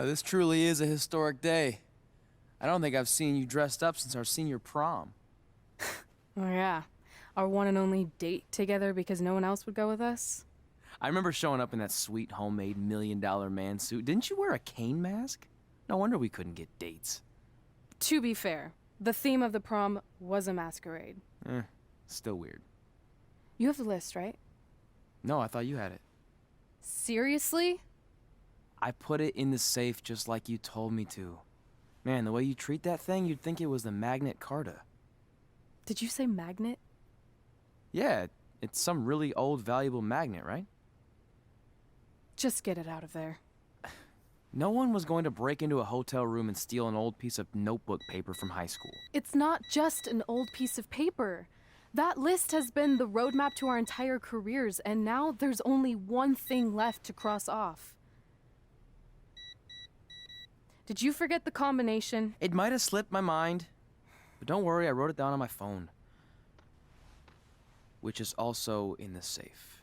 This truly is a historic day. I don't think I've seen you dressed up since our senior prom. Oh yeah, our one and only date together because no one else would go with us? I remember showing up in that sweet homemade $1 million man suit. Didn't you wear a cane mask? No wonder we couldn't get dates. To be fair, the theme of the prom was a masquerade. Still weird. You have the list, right? No, I thought you had it. Seriously? I put it in the safe just like you told me to. Man, the way you treat that thing, you'd think it was the Magnet Carta. Did you say magnet? Yeah, it's some really old, valuable magnet, right? Just get it out of there. No one was going to break into a hotel room and steal an old piece of notebook paper from high school. It's not just an old piece of paper. That list has been the roadmap to our entire careers, and now there's only one thing left to cross off. Did you forget the combination? It might have slipped my mind, but don't worry, I wrote it down on my phone. Which is also in the safe.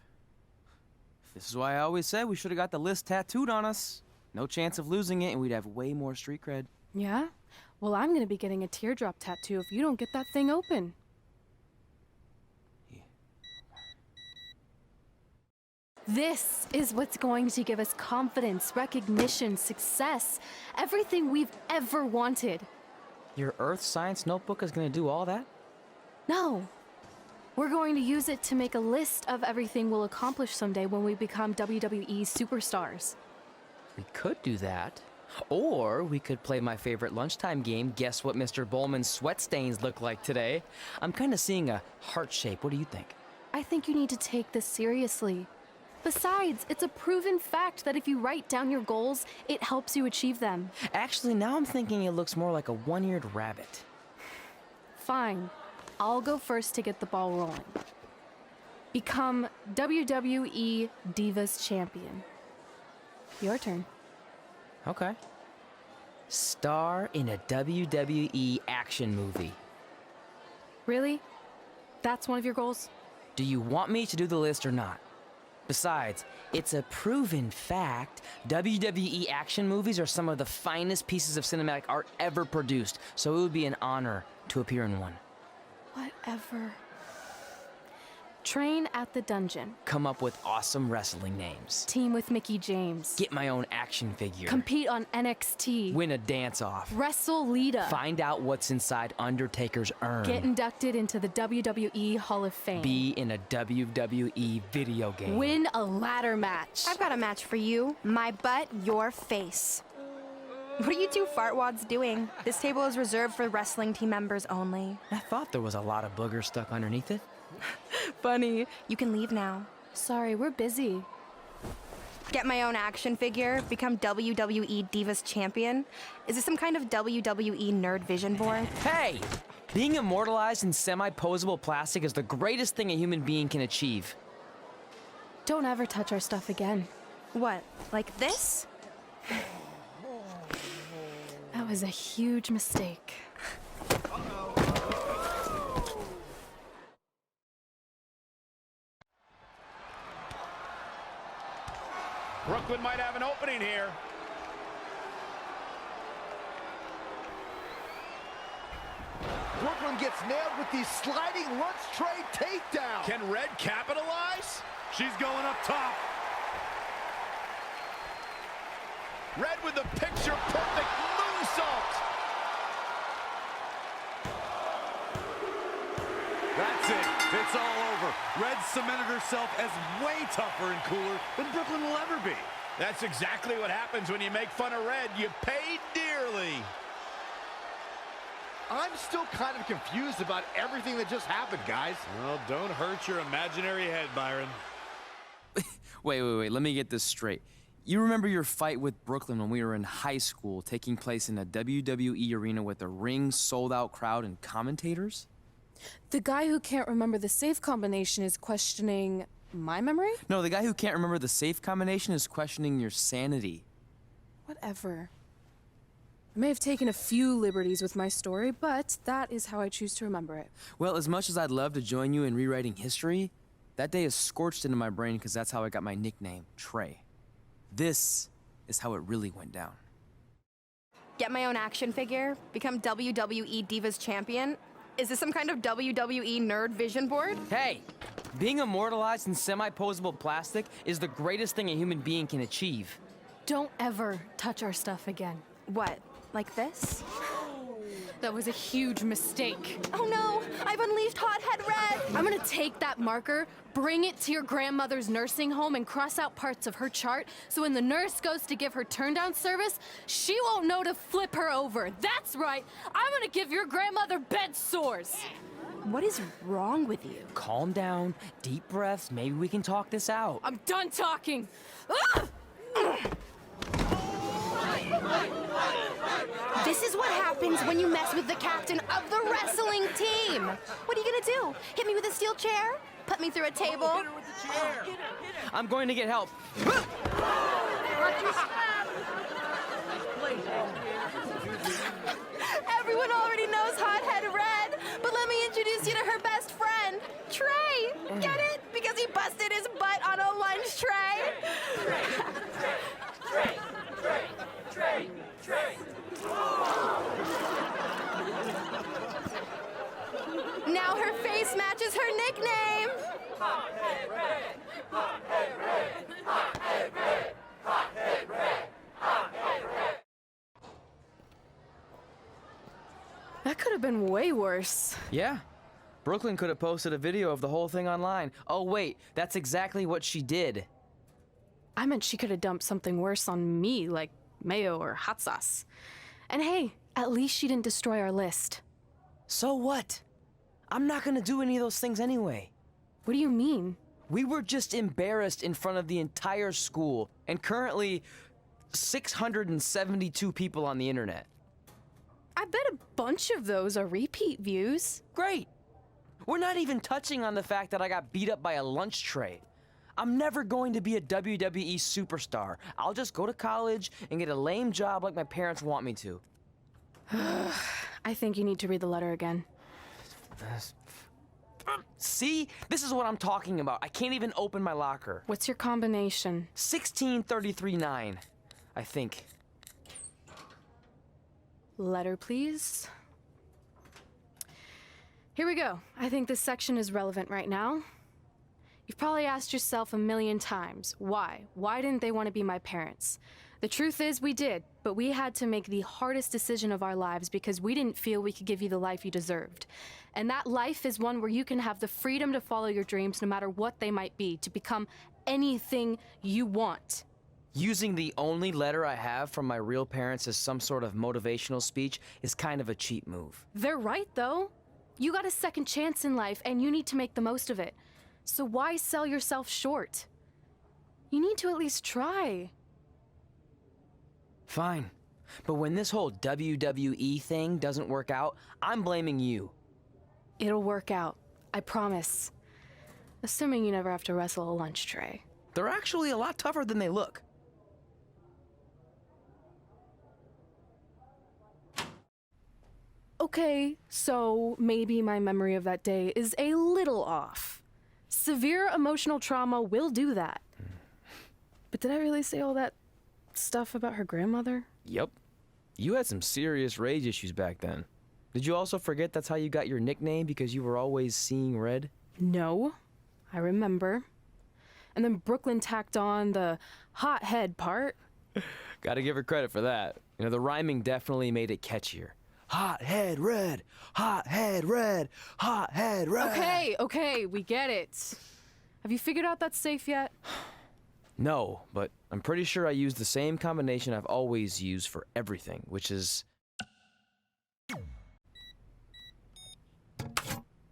This is why I always said we should have got the list tattooed on us. No chance of losing it, and we'd have way more street cred. Yeah? Well, I'm gonna be getting a teardrop tattoo if you don't get that thing open. This is what's going to give us confidence, recognition, success, everything we've ever wanted. Your earth science notebook is going to do all that? No. We're going to use it to make a list of everything we'll accomplish someday when we become WWE superstars. We could do that. Or we could play my favorite lunchtime game, Guess What Mr. Bowman's Sweat Stains Look Like Today. I'm kind of seeing a heart shape. What do you think? I think you need to take this seriously. Besides, it's a proven fact that if you write down your goals, it helps you achieve them. Actually, now I'm thinking it looks more like a one-eared rabbit. Fine. I'll go first to get the ball rolling. Become WWE Divas Champion. Your turn. Okay. Star in a WWE action movie. Really? That's one of your goals? Do you want me to do the list or not? Besides, it's a proven fact, WWE action movies are some of the finest pieces of cinematic art ever produced, so it would be an honor to appear in one. Whatever. Train at the dungeon. Come up with awesome wrestling names. Team with Mickey James. Get my own action figure. Compete on NXT. Win a dance-off. Wrestle Lita. Find out what's inside Undertaker's urn. Get inducted into the WWE Hall of Fame. Be in a WWE video game. Win a ladder match. I've got a match for you. My butt, your face. What are you two fartwads doing? This table is reserved for wrestling team members only. I thought there was a lot of boogers stuck underneath it. Funny. You can leave now. Sorry, we're busy. Get my own action figure, become WWE Divas Champion. Is this some kind of WWE nerd vision board? Hey! Being immortalized in semi-posable plastic is the greatest thing a human being can achieve. Don't ever touch our stuff again. What, like this? That was a huge mistake. Brooklyn might have an opening here. Brooklyn gets nailed with the sliding lunch tray takedown. Can Red capitalize? She's going up top. Red with the picture-perfect moonsault. That's it. It's all over. Red cemented herself as way tougher and cooler than Brooklyn will ever be. That's exactly what happens when you make fun of Red. You pay dearly. I'm still kind of confused about everything that just happened, guys. Well, don't hurt your imaginary head, Byron. Wait, let me get this straight. You remember your fight with Brooklyn when we were in high school, taking place in a WWE arena with a ring, sold-out crowd, and commentators? The guy who can't remember the safe combination is questioning my memory? No, the guy who can't remember the safe combination is questioning your sanity. Whatever. I may have taken a few liberties with my story, but that is how I choose to remember it. Well, as much as I'd love to join you in rewriting history, that day is scorched into my brain because that's how I got my nickname, Trey. This is how it really went down. Get my own action figure? Become WWE Divas Champion? Is this some kind of WWE nerd vision board? Hey, being immortalized in semi-posable plastic is the greatest thing a human being can achieve. Don't ever touch our stuff again. What, like this? That was a huge mistake. Oh no, I've unleashed Hothead Red! I'm gonna take that marker, bring it to your grandmother's nursing home, and cross out parts of her chart so when the nurse goes to give her turn-down service, she won't know to flip her over. That's right, I'm gonna give your grandmother bed sores. What is wrong with you? Calm down, deep breaths, maybe we can talk this out. I'm done talking. Ah! This is what happens when you mess with the captain of the wrestling team. What are you gonna do? Hit me with a steel chair? Put me through a table? I'm going to get help. Everyone already knows Hothead Red, but let me introduce you to her best friend, Trey. Get it? Because he busted his butt on a lunch tray. Now her face matches her nickname. That could have been way worse. Yeah. Brooklyn could have posted a video of the whole thing online. Oh, wait, that's exactly what she did. I meant she could have dumped something worse on me, like mayo or hot sauce. And hey, at least she didn't destroy our list. So what? I'm not gonna do any of those things anyway. What do you mean? We were just embarrassed in front of the entire school, and currently 672 people on the internet. I bet a bunch of those are repeat views. Great! We're not even touching on the fact that I got beat up by a lunch tray. I'm never going to be a WWE superstar. I'll just go to college and get a lame job like my parents want me to. I think you need to read the letter again. See? This is what I'm talking about. I can't even open my locker. What's your combination? 1633-9, I think. Letter, please. Here we go. I think this section is relevant right now. You've probably asked yourself a million times, why? Why didn't they want to be my parents? The truth is we did, but we had to make the hardest decision of our lives because we didn't feel we could give you the life you deserved. And that life is one where you can have the freedom to follow your dreams no matter what they might be, to become anything you want. Using the only letter I have from my real parents as some sort of motivational speech is kind of a cheap move. They're right, though. You got a second chance in life, and you need to make the most of it. So why sell yourself short? You need to at least try. Fine. But when this whole WWE thing doesn't work out, I'm blaming you. It'll work out. I promise. Assuming you never have to wrestle a lunch tray. They're actually a lot tougher than they look. Okay, so maybe my memory of that day is a little off. Severe emotional trauma will do that. But did I really say all that stuff about her grandmother? Yep. You had some serious rage issues back then. Did you also forget that's how you got your nickname because you were always seeing red? No, I remember. And then Brooklyn tacked on the hot head part. Gotta give her credit for that. You know, the rhyming definitely made it catchier. Hot head red, hot head red, hot head red. Okay, we get it. Have you figured out that's safe yet? No, but I'm pretty sure I used the same combination I've always used for everything, which is...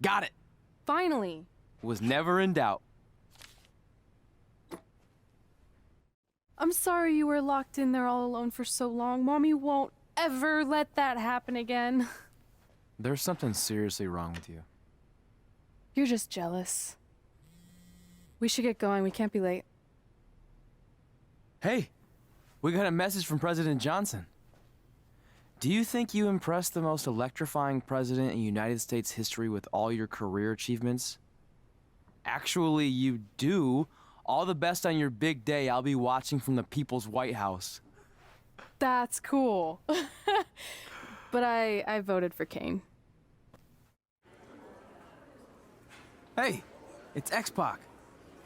Got it! Finally. Was never in doubt. I'm sorry you were locked in there all alone for so long. Mommy won't ever let that happen again. There's something seriously wrong with you. You're just jealous. We should get going. We can't be late. Hey, we got a message from President Johnson. Do you think you impressed the most electrifying president in United States history with all your career achievements? Actually, you do. All the best on your big day. I'll be watching from the People's White House. That's cool. But I voted for Kane. Hey, it's X-Pac.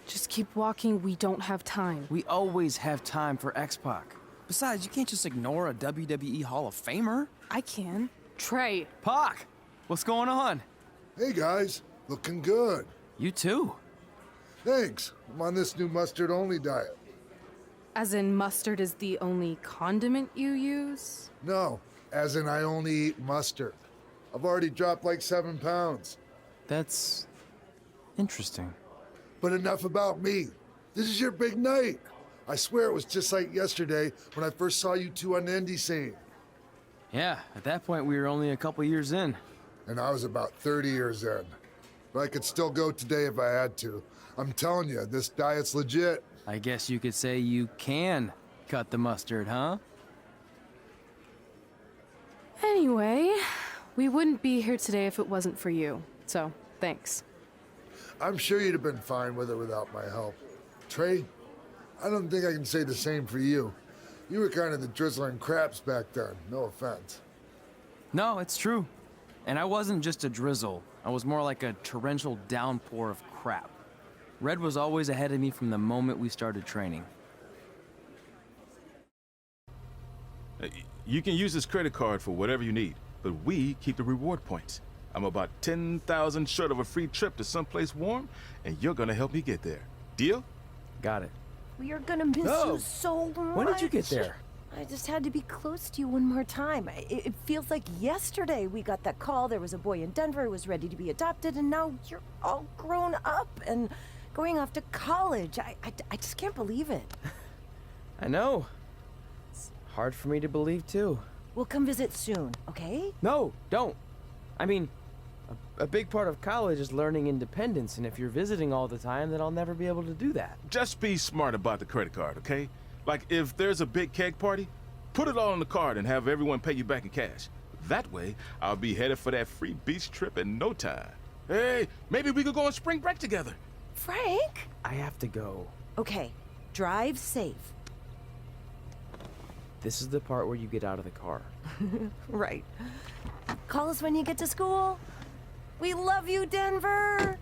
Just keep walking, we don't have time. We always have time for X-Pac. Besides, you can't just ignore a WWE Hall of Famer. I can. Trey. Pac, what's going on? Hey guys, looking good. You too. Thanks. I'm on this new mustard-only diet. As in mustard is the only condiment you use? No, as in I only eat mustard. I've already dropped like 7 pounds. That's interesting. But enough about me. This is your big night. I swear it was just like yesterday when I first saw you two on the indie scene. Yeah, at that point we were only a couple years in. And I was about 30 years in. But I could still go today if I had to. I'm telling you, this diet's legit. I guess you could say you can cut the mustard, huh? Anyway, we wouldn't be here today if it wasn't for you. So, thanks. I'm sure you'd have been fine with it without my help. Trey, I don't think I can say the same for you. You were kind of the drizzling craps back then, no offense. No, it's true. And I wasn't just a drizzle. I was more like a torrential downpour of crap. Red was always ahead of me from the moment we started training. You can use this credit card for whatever you need, but we keep the reward points. I'm about 10,000 short of a free trip to someplace warm, and you're gonna help me get there. Deal? Got it. We are gonna miss you so much. When did you get there? I just had to be close to you one more time. It feels like yesterday we got that call. There was a boy in Denver who was ready to be adopted, and now you're all grown up and going off to college. I just can't believe it. I know. It's hard for me to believe, too. We'll come visit soon, okay? No, don't. I mean, a big part of college is learning independence, and if you're visiting all the time, then I'll never be able to do that. Just be smart about the credit card, okay? Like, if there's a big keg party, put it all on the card and have everyone pay you back in cash. That way, I'll be headed for that free beach trip in no time. Hey, maybe we could go on spring break together. Frank? I have to go. Okay, drive safe. This is the part where you get out of the car. Right. Call us when you get to school. We love you, Denver!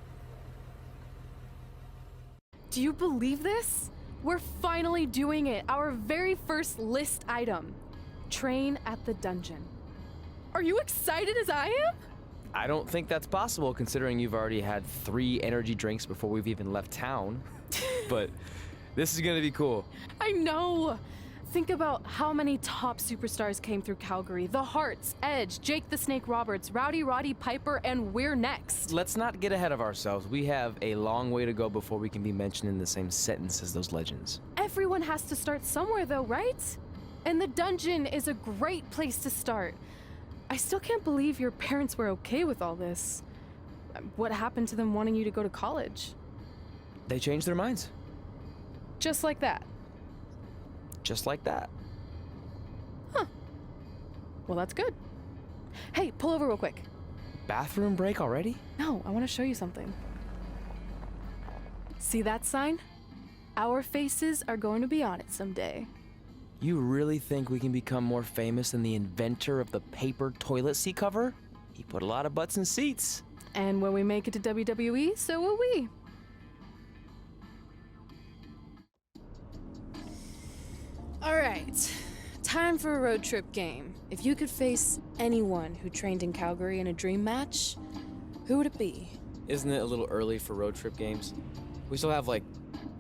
Do you believe this? We're finally doing it. Our very first list item. Train at the dungeon. Are you excited as I am? I don't think that's possible, considering you've already had 3 energy drinks before we've even left town. But this is gonna be cool. I know. Think about how many top superstars came through Calgary. The Hearts, Edge, Jake the Snake Roberts, Rowdy Roddy Piper, and we're next. Let's not get ahead of ourselves. We have a long way to go before we can be mentioned in the same sentence as those legends. Everyone has to start somewhere though, right? And the dungeon is a great place to start. I still can't believe your parents were okay with all this. What happened to them wanting you to go to college? They changed their minds. Just like that. Just like that. Huh. Well, that's good. Hey, pull over real quick. Bathroom break already? No, I want to show you something. See that sign? Our faces are going to be on it someday. You really think we can become more famous than the inventor of the paper toilet seat cover? He put a lot of butts in seats. And when we make it to WWE, so will we. All right, time for a road trip game. If you could face anyone who trained in Calgary in a dream match, who would it be? Isn't it a little early for road trip games? We still have like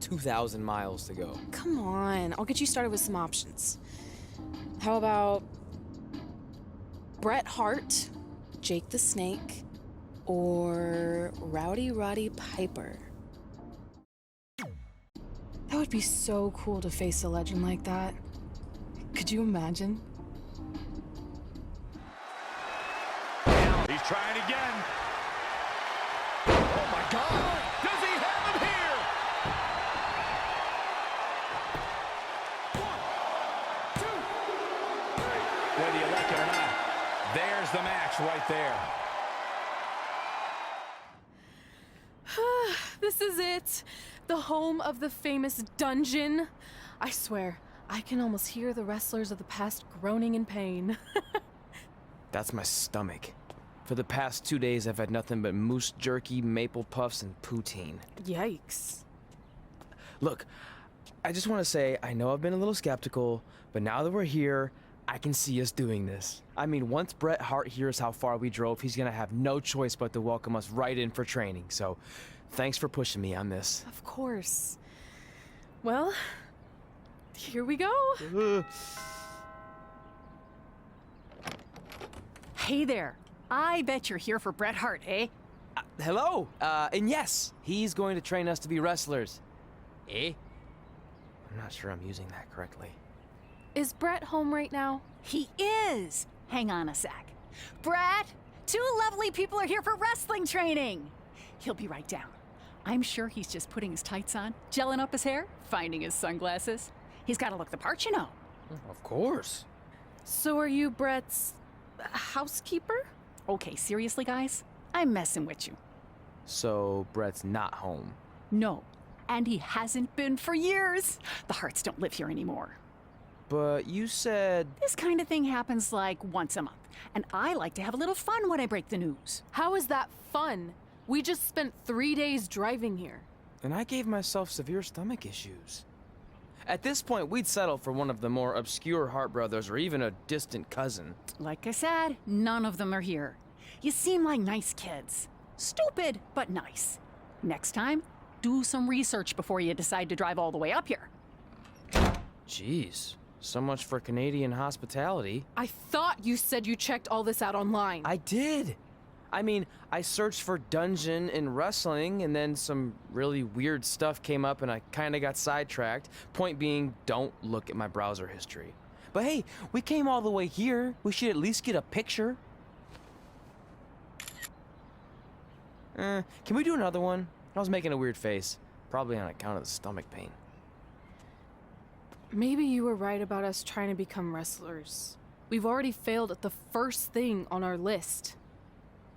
2,000 miles to go. Come on, I'll get you started with some options. How about Bret Hart, Jake the Snake, or Rowdy Roddy Piper? That would be so cool to face a legend like that. Could you imagine? He's trying again. Oh, my God. Does he have him here? 1, 2, 3. Whether you like it or not, there's the match right there. This is it. The home of the famous dungeon. I swear, I can almost hear the wrestlers of the past groaning in pain. That's my stomach. For the past 2 days, I've had nothing but moose jerky, maple puffs, and poutine. Yikes. Look, I just want to say, I know I've been a little skeptical, but now that we're here, I can see us doing this. I mean, once Bret Hart hears how far we drove, he's gonna have no choice but to welcome us right in for training. So, thanks for pushing me on this. Of course. Well, here we go. Hey there. I bet you're here for Bret Hart, eh? Hello, and yes, he's going to train us to be wrestlers. Eh? I'm not sure I'm using that correctly. Is Brett home right now? He is. Hang on a sec. Bret, two lovely people are here for wrestling training. He'll be right down. I'm sure he's just putting his tights on, gelling up his hair, finding his sunglasses. He's got to look the part, you know. Of course. So are you Brett's housekeeper? Okay, seriously, guys? I'm messing with you. So, Brett's not home. No, and he hasn't been for years. The Harts don't live here anymore. But you said... This kind of thing happens like once a month, and I like to have a little fun when I break the news. How is that fun? We just spent 3 days driving here. And I gave myself severe stomach issues. At this point, we'd settle for one of the more obscure Hart brothers or even a distant cousin. Like I said, none of them are here. You seem like nice kids. Stupid, but nice. Next time, do some research before you decide to drive all the way up here. Jeez, so much for Canadian hospitality. I thought you said you checked all this out online. I did. I mean, I searched for dungeon in wrestling, and then some really weird stuff came up, and I kind of got sidetracked. Point being, don't look at my browser history. But hey, we came all the way here. We should at least get a picture. Can we do another one? I was making a weird face, probably on account of the stomach pain. Maybe you were right about us trying to become wrestlers. We've already failed at the first thing on our list.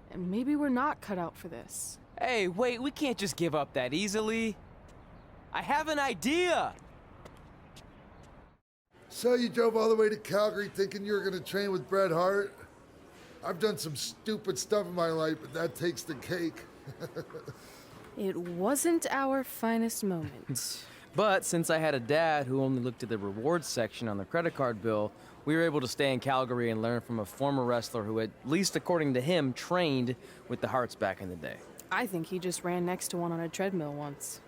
And maybe we're not cut out for this. Hey, wait, we can't just give up that easily. I have an idea! So you drove all the way to Calgary thinking you were gonna train with Bret Hart? I've done some stupid stuff in my life, but that takes the cake. It wasn't our finest moment. But since I had a dad who only looked at the rewards section on the credit card bill, we were able to stay in Calgary and learn from a former wrestler who, at least according to him, trained with the Harts back in the day. I think he just ran next to one on a treadmill once.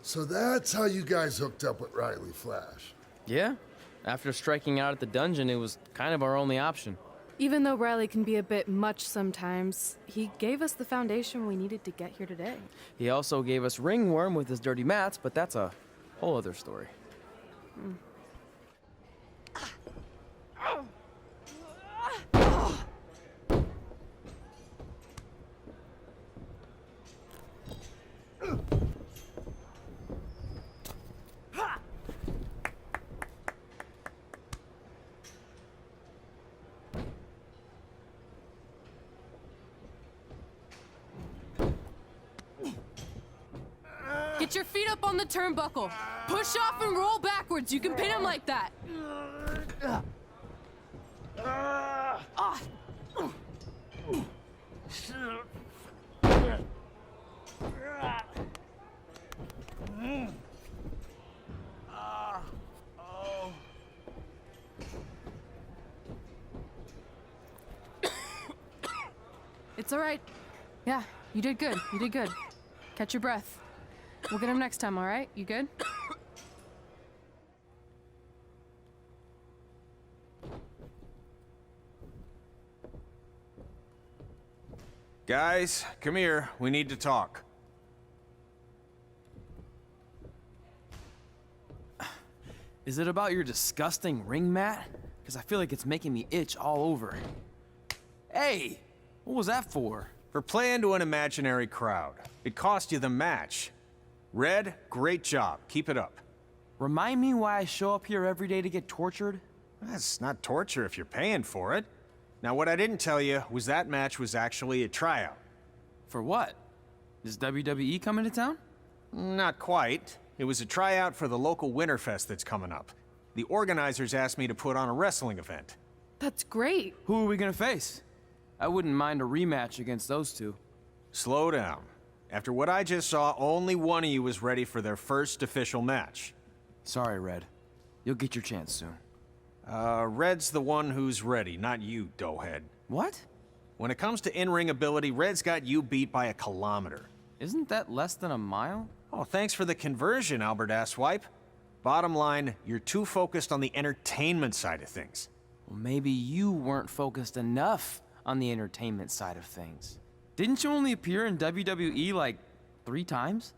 So that's how you guys hooked up with Riley Flash. Yeah. After striking out at the dungeon, it was kind of our only option. Even though Riley can be a bit much sometimes, he gave us the foundation we needed to get here today. He also gave us Ringworm with his dirty mats, but that's a whole other story. Get your feet up on the turnbuckle. Push off and roll backwards. You can pin him like that. It's all right. Yeah, you did good. You did good. Catch your breath. We'll get him next time, all right? You good? Guys, come here. We need to talk. Is it about your disgusting ring mat? Because I feel like it's making me itch all over. Hey, what was that for? For playing to an imaginary crowd. It cost you the match. Red, great job. Keep it up. Remind me why I show up here every day to get tortured? That's not torture if you're paying for it. Now, what I didn't tell you was that match was actually a tryout. For what? Is WWE coming to town? Not quite. It was a tryout for the local Winterfest that's coming up. The organizers asked me to put on a wrestling event. That's great. Who are we gonna face? I wouldn't mind a rematch against those two. Slow down. After what I just saw, only one of you was ready for their first official match. Sorry, Red. You'll get your chance soon. Red's the one who's ready, not you, doughhead. What? When it comes to in-ring ability, Red's got you beat by a kilometer. Isn't that less than a mile? Oh, thanks for the conversion, Albert Asswipe. Bottom line, you're too focused on the entertainment side of things. Well, maybe you weren't focused enough on the entertainment side of things. Didn't you only appear in WWE like 3 times?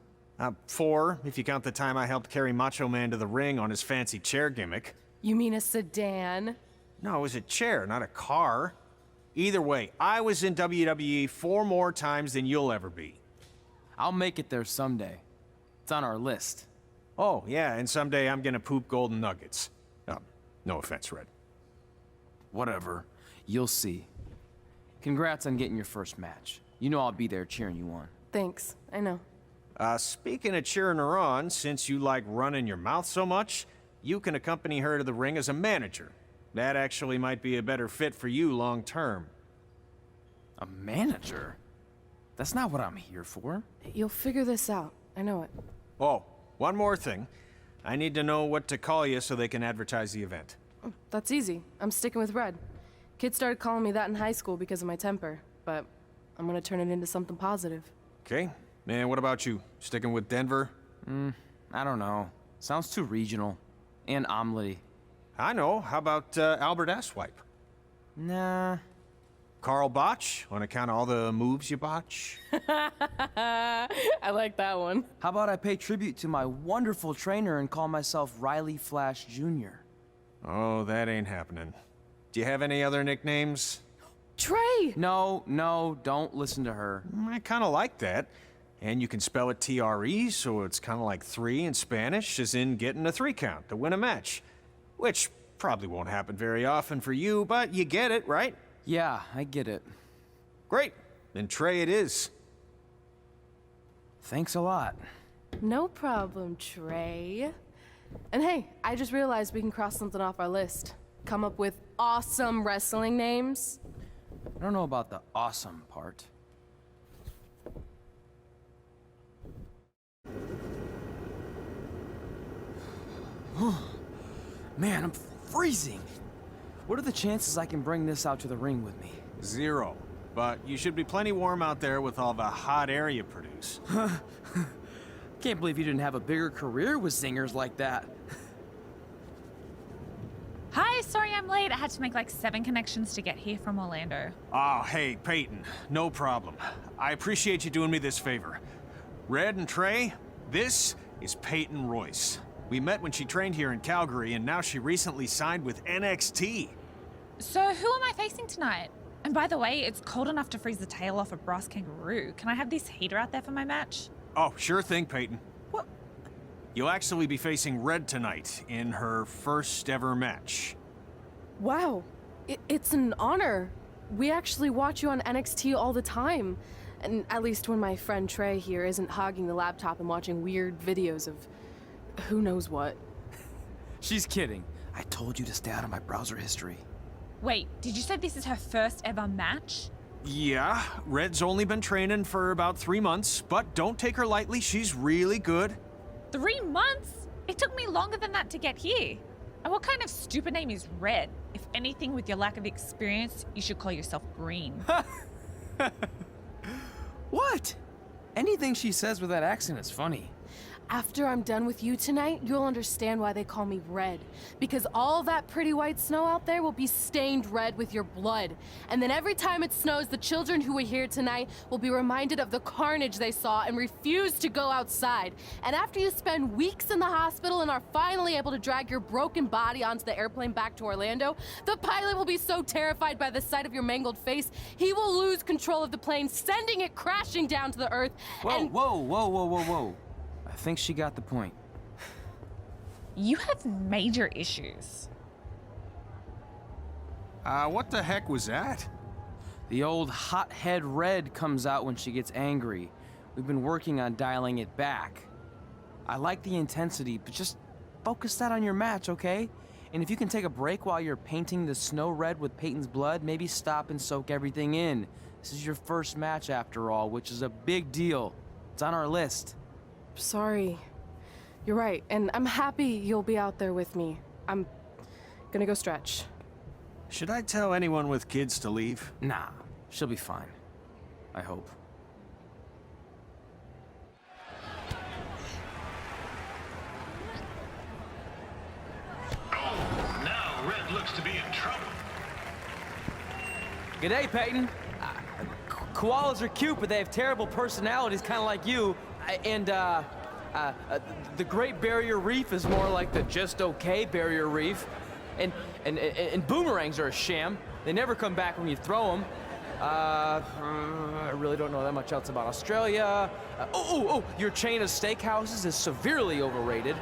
4, if you count the time I helped carry Macho Man to the ring on his fancy chair gimmick. You mean a sedan? No, it was a chair, not a car. Either way, I was in WWE 4 more times than you'll ever be. I'll make it there someday. It's on our list. Oh, yeah, and someday I'm gonna poop golden nuggets. No offense, Red. Whatever. You'll see. Congrats on getting your first match. You know I'll be there cheering you on. Thanks, I know. Speaking of cheering her on, since you like running your mouth so much, you can accompany her to the ring as a manager. That actually might be a better fit for you long term. A manager? That's not what I'm here for. You'll figure this out. I know it. Oh, one more thing. I need to know what to call you so they can advertise the event. That's easy. I'm sticking with Red. Kids started calling me that in high school because of my temper, but I'm gonna turn it into something positive. Okay. And what about you? Sticking with Denver? I don't know. Sounds too regional. And omelette-y. I know. How about Albert Asswipe? Nah. Carl Botch, on account of all the moves you botch? I like that one. How about I pay tribute to my wonderful trainer and call myself Riley Flash Jr.? Oh, that ain't happening. Do you have any other nicknames? Trey! No, don't listen to her. I kind of like that. And you can spell it T-R-E, so it's kind of like 3 in Spanish, as in getting a 3 count to win a match. Which probably won't happen very often for you, but you get it, right? Yeah, I get it. Great. Then Trey it is. Thanks a lot. No problem, Trey. And hey, I just realized we can cross something off our list. Come up with awesome wrestling names. I don't know about the awesome part. Man, I'm freezing. What are the chances I can bring this out to the ring with me? 0. But you should be plenty warm out there with all the hot air you produce. Can't believe you didn't have a bigger career with singers like that. Hi, sorry I'm late. I had to make like 7 connections to get here from Orlando. Oh, hey, Peyton. No problem. I appreciate you doing me this favor. Red and Trey, this is Peyton Royce. We met when she trained here in Calgary, and now she recently signed with NXT. So who am I facing tonight? And by the way, it's cold enough to freeze the tail off a brass kangaroo. Can I have this heater out there for my match? Oh, sure thing, Peyton. What? You'll actually be facing Red tonight in her first ever match. Wow, it's an honor. We actually watch you on NXT all the time. And at least when my friend Trey here isn't hogging the laptop and watching weird videos of who knows what. She's kidding. I told you to stay out of my browser history. Wait, did you say this is her first ever match? Yeah, Red's only been training for about 3 months, but don't take her lightly, she's really good. 3 months? It took me longer than that to get here. And what kind of stupid name is Red? If anything, with your lack of experience, you should call yourself Green. What? Anything she says with that accent is funny. After I'm done with you tonight, you'll understand why they call me Red. Because all that pretty white snow out there will be stained red with your blood. And then every time it snows, the children who are here tonight will be reminded of the carnage they saw and refuse to go outside. And after you spend weeks in the hospital and are finally able to drag your broken body onto the airplane back to Orlando, the pilot will be so terrified by the sight of your mangled face, he will lose control of the plane, sending it crashing down to the earth. Whoa. I think she got the point. You have major issues. What the heck was that? The old hothead Red comes out when she gets angry. We've been working on dialing it back. I like the intensity, but just focus that on your match, okay? And if you can take a break while you're painting the snow red with Peyton's blood, maybe stop and soak everything in. This is your first match after all, which is a big deal. It's on our list. Sorry. You're right, and I'm happy you'll be out there with me. I'm gonna go stretch. Should I tell anyone with kids to leave? Nah, she'll be fine. I hope. Now Red looks to be in trouble. G'day, Peyton. Koalas are cute, but they have terrible personalities, kind of like you. The Great Barrier Reef is more like the just okay Barrier Reef. And boomerangs are a sham. They never come back when you throw them. I really don't know that much else about Australia. Your chain of steakhouses is severely overrated.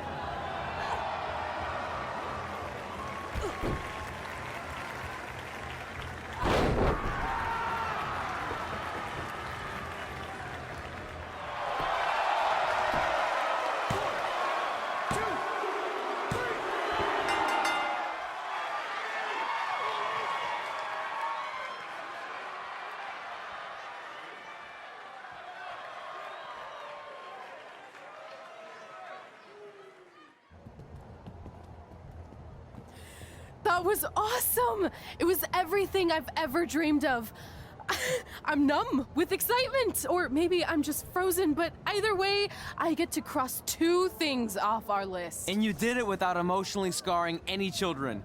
That was awesome! It was everything I've ever dreamed of. I'm numb with excitement, or maybe I'm just frozen, but either way, I get to cross 2 things off our list. And you did it without emotionally scarring any children.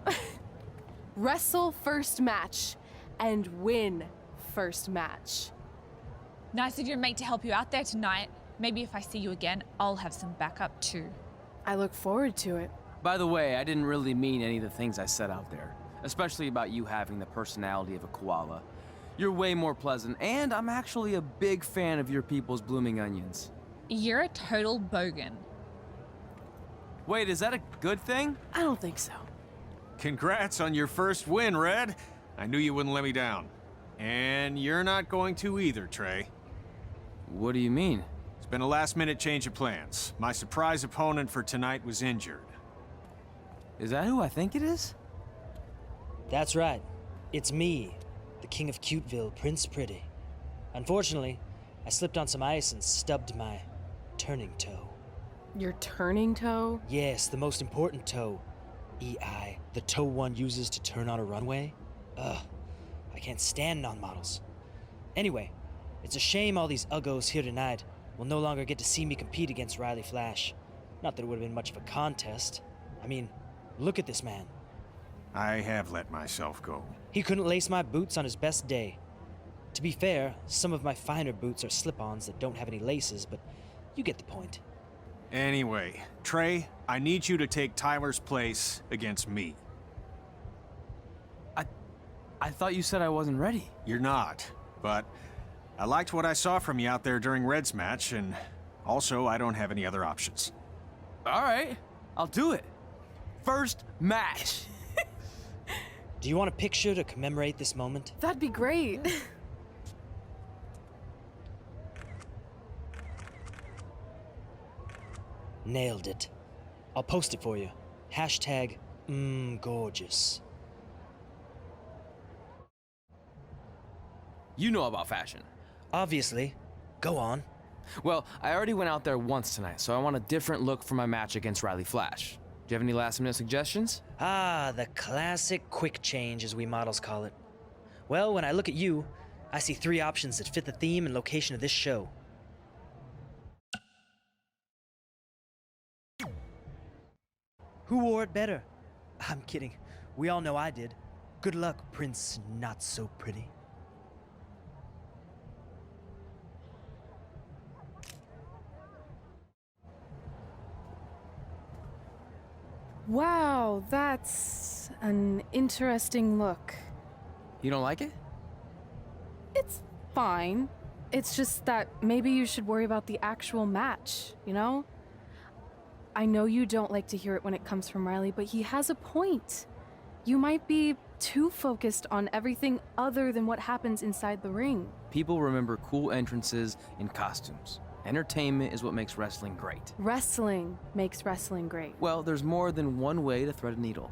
Wrestle first match and win first match. Nice of your mate to help you out there tonight. Maybe if I see you again, I'll have some backup too. I look forward to it. By the way, I didn't really mean any of the things I said out there, especially about you having the personality of a koala. You're way more pleasant, and I'm actually a big fan of your people's blooming onions. You're a total bogan. Wait, is that a good thing? I don't think so. Congrats on your first win, Red. I knew you wouldn't let me down. And you're not going to either, Trey. What do you mean? It's been a last-minute change of plans. My surprise opponent for tonight was injured. Is that who I think it is? That's right. It's me, the King of Cuteville, Prince Pretty. Unfortunately, I slipped on some ice and stubbed my turning toe. Your turning toe? Yes, the most important toe. EI, the toe one uses to turn on a runway. Ugh, I can't stand non-models. Anyway, it's a shame all these uggos here tonight will no longer get to see me compete against Riley Flash. Not that it would have been much of a contest. I mean, look at this man. I have let myself go. He couldn't lace my boots on his best day. To be fair, some of my finer boots are slip-ons that don't have any laces, but you get the point. Anyway, Trey, I need you to take Tyler's place against me. I thought you said I wasn't ready. You're not, but I liked what I saw from you out there during Red's match, and also I don't have any other options. All right, I'll do it. First match. Do you want a picture to commemorate this moment? That'd be great. Nailed it. I'll post it for you. Hashtag gorgeous. You know about fashion. Obviously. Go on. Well, I already went out there once tonight, so I want a different look for my match against Riley Flash. Do you have any last-minute suggestions? Ah, the classic quick change, as we models call it. Well, when I look at you, I see 3 options that fit the theme and location of this show. Who wore it better? I'm kidding. We all know I did. Good luck, Prince Not So Pretty. Wow, that's an interesting look. You don't like it? It's fine. It's just that maybe you should worry about the actual match, you know? I know you don't like to hear it when it comes from Riley, but he has a point. You might be too focused on everything other than what happens inside the ring. People remember cool entrances and costumes. Entertainment is what makes wrestling great. Wrestling makes wrestling great. Well, there's more than one way to thread a needle.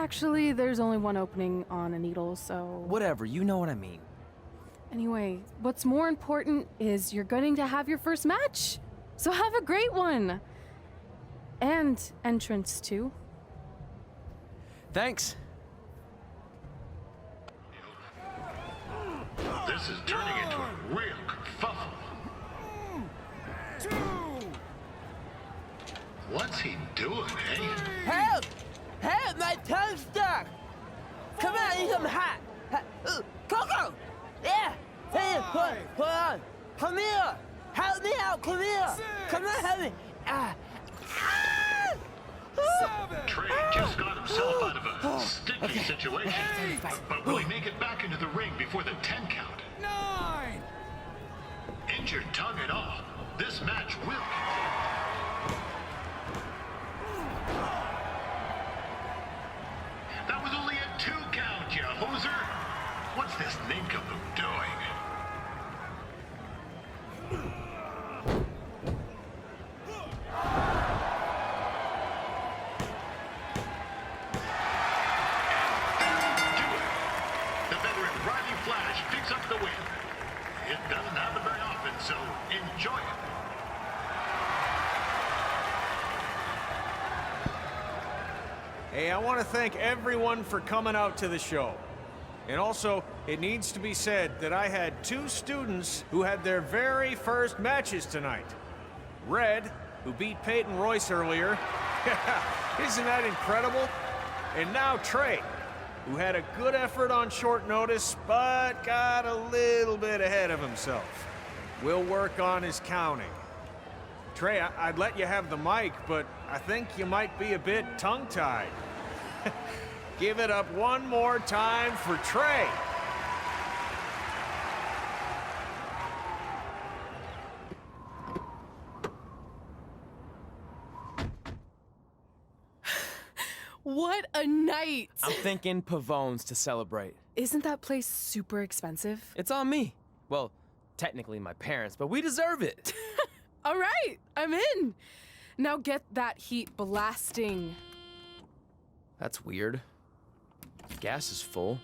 Actually, there's only one opening on a needle, so... Whatever, you know what I mean. Anyway, what's more important is you're going to have your first match. So have a great one. And entrance, too. Thanks. This is turning into a real kerfuffle. What's he doing, eh? Help! Help! My tongue's stuck! Come on, I need some hot! Coco! Yeah! Hey, hold on! Come here! Help me out! Come here! Come on, help me! Trey just got himself out of a sticky situation. But will he make it back into the ring before the 10 count? 9! Injured tongue and all, this match will continue. That was only a 2 count, you hoser! What's this nincompoop doing? Up the win. It doesn't happen very often, so enjoy it. Hey, I want to thank everyone for coming out to the show. And also, it needs to be said that I had 2 students who had their very first matches tonight. Red, who beat Peyton Royce earlier. Isn't that incredible? And now Trey, who had a good effort on short notice, but got a little bit ahead of himself. We'll work on his counting. Trey, I'd let you have the mic, but I think you might be a bit tongue-tied. Give it up one more time for Trey. What a night! I'm thinking Pavone's to celebrate. Isn't that place super expensive? It's on me. Well, technically my parents, but we deserve it. All right, I'm in. Now get that heat blasting. That's weird. Gas is full.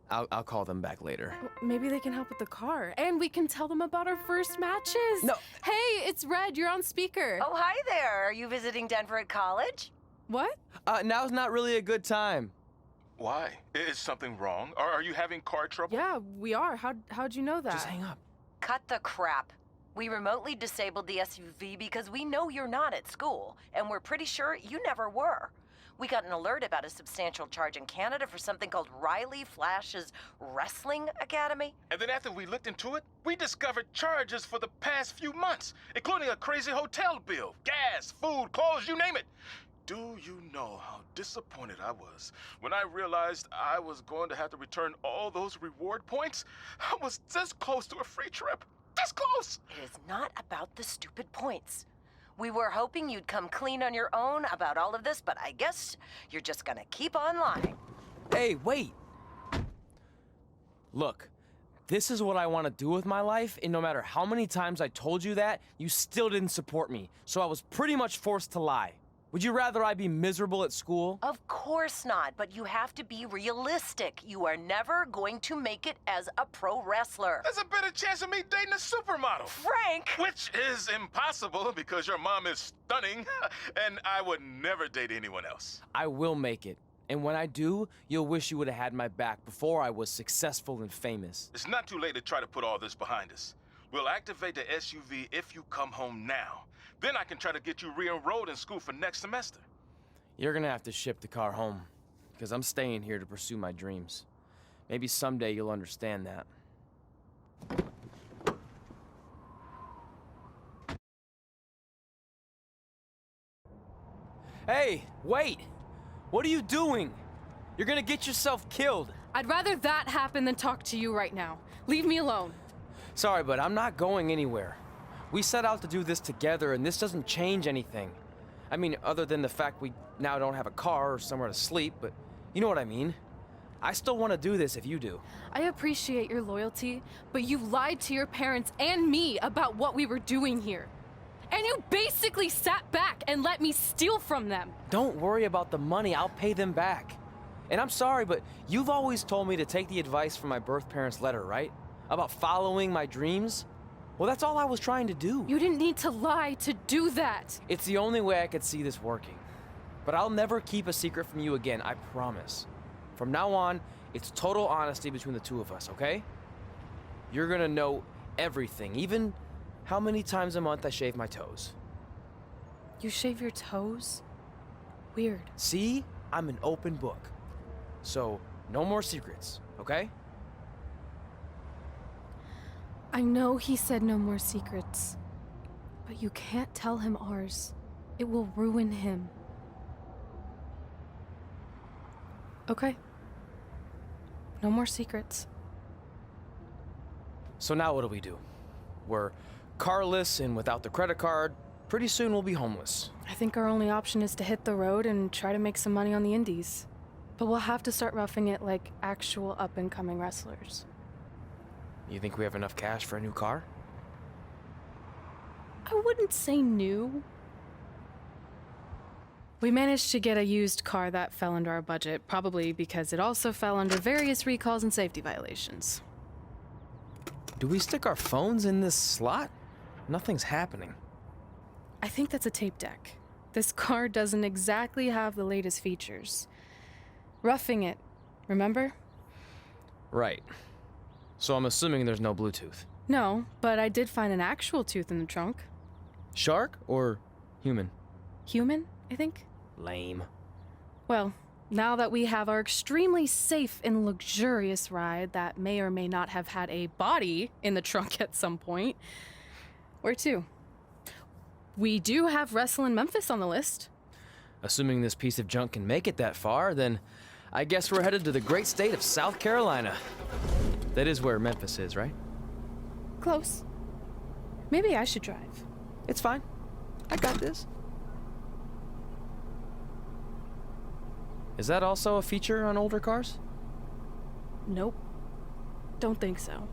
I'll call them back later. Maybe they can help with the car, and we can tell them about our first matches. No. Hey, it's Red. You're on speaker. Oh, hi there. Are you visiting Denver at college? What? Now's not really a good time. Why? Is something wrong? Are you having car trouble? Yeah, we are. How'd you know that? Just hang up. Cut the crap. We remotely disabled the SUV because we know you're not at school, and we're pretty sure you never were. We got an alert about a substantial charge in Canada for something called Riley Flash's Wrestling Academy. And then after we looked into it, we discovered charges for the past few months, including a crazy hotel bill, gas, food, clothes, you name it. Do you know how disappointed I was when I realized I was going to have to return all those reward points? I was this close to a free trip. This close! It is not about the stupid points. We were hoping you'd come clean on your own about all of this, but I guess you're just gonna keep on lying. Hey, wait! Look, this is what I want to do with my life, and no matter how many times I told you that, you still didn't support me, so I was pretty much forced to lie. Would you rather I be miserable at school? Of course not, but you have to be realistic. You are never going to make it as a pro wrestler. There's a better chance of me dating a supermodel. Frank! Which is impossible because your mom is stunning, and I would never date anyone else. I will make it. And when I do, you'll wish you would have had my back before I was successful and famous. It's not too late to try to put all this behind us. We'll activate the SUV if you come home now. Then I can try to get you re-enrolled in school for next semester. You're gonna have to ship the car home, because I'm staying here to pursue my dreams. Maybe someday you'll understand that. Hey, wait! What are you doing? You're gonna get yourself killed. I'd rather that happen than talk to you right now. Leave me alone. Sorry, but I'm not going anywhere. We set out to do this together, and this doesn't change anything. I mean, other than the fact we now don't have a car or somewhere to sleep, but you know what I mean. I still want to do this if you do. I appreciate your loyalty, but you lied to your parents and me about what we were doing here. And you basically sat back and let me steal from them. Don't worry about the money, I'll pay them back. And I'm sorry, but you've always told me to take the advice from my birth parents' letter, right? About following my dreams? Well, that's all I was trying to do. You didn't need to lie to do that. It's the only way I could see this working. But I'll never keep a secret from you again, I promise. From now on, it's total honesty between the two of us, okay? You're gonna know everything, even how many times a month I shave my toes. You shave your toes? Weird. See? I'm an open book. So, no more secrets, okay? I know he said no more secrets, but you can't tell him ours. It will ruin him. Okay. No more secrets. So now what do we do? We're carless and without the credit card. Pretty soon we'll be homeless. I think our only option is to hit the road and try to make some money on the indies. But we'll have to start roughing it like actual up-and-coming wrestlers. You think we have enough cash for a new car? I wouldn't say new. We managed to get a used car that fell under our budget, probably because it also fell under various recalls and safety violations. Do we stick our phones in this slot? Nothing's happening. I think that's a tape deck. This car doesn't exactly have the latest features. Roughing it, remember? Right. So I'm assuming there's no Bluetooth. No, but I did find an actual tooth in the trunk. Shark or human? Human, I think. Lame. Well, now that we have our extremely safe and luxurious ride that may or may not have had a body in the trunk at some point, where to? We do have Wrestle in Memphis on the list. Assuming this piece of junk can make it that far, then I guess we're headed to the great state of South Carolina. That is where Memphis is, right? Close. Maybe I should drive. It's fine. I got this. Is that also a feature on older cars? Nope. Don't think so.